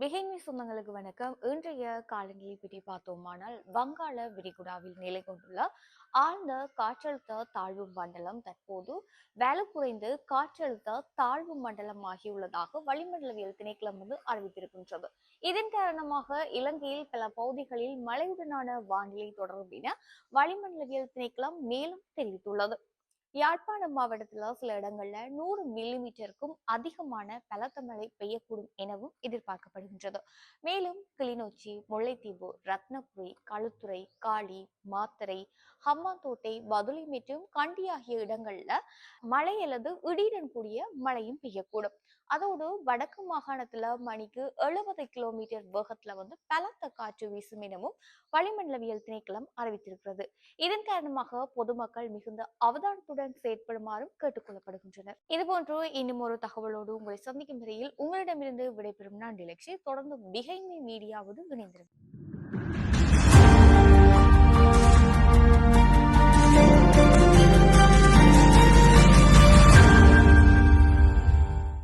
பிகைமி சொந்தங்களுக்கு வணக்கம். இன்றைய காலநிலை பற்றி பார்த்தோமானால் வங்காள விரிகுடாவில் நிலை கொண்டுள்ள ஆழ்ந்த காற்றழுத்த தாழ்வு மண்டலம் தற்போது வலுக்குறைந்து காற்றழுத்த தாழ்வு மண்டலம் ஆகியுள்ளதாக வளிமண்டலவியல் திணைக்களம் அறிவித்திருக்கின்றது. இதன் காரணமாக இலங்கையில் பல பகுதிகளில் மழையுடனான வானிலை தொடரும் என வளிமண்டலவியல் திணைக்களம் மேலும் தெரிவித்துள்ளது. யாழ்ப்பாணம் மாவட்டத்தில் சில இடங்கள்ல 100 மில்லிமீட்டருக்கும் அதிகமான பலத்த மழை பெய்யக்கூடும் எனவும் எதிர்பார்க்கப்படுகின்றது. மேலும் கிளிநொச்சி, முல்லைத்தீவு, ரத்னபுரி, களுத்துறை, காளி, மாத்தறை, ஹம்மாந்தோட்டை, பதுளை மற்றும் கண்டி ஆகிய இடங்கள்ல மழை அல்லது இடியுடன் கூடிய மழையும் பெய்யக்கூடும். அதோடு வடக்கு மாகாணத்துல மணிக்கு 70 கிலோமீட்டர் வேகத்துல பலத்த காற்று வீசும் எனவும் வளிமண்டலவியல் திணைக்களம் அறிவித்திருக்கிறது. இதன் காரணமாக பொதுமக்கள் மிகுந்த அவதானத்துடன் செயற்படுமாறும் கேட்டுக் கொள்ளப்படுகின்றனர். இதுபோன்று இன்னும் ஒரு தகவலோடு உங்களை சந்திக்கும் வரையில் உங்களிடமிருந்து விடைபெறும் நான் டிலக்ஷி. தொடர்ந்து பிஹைண்ட் மீ மீடியாவோடு இணைந்திருக்கும்.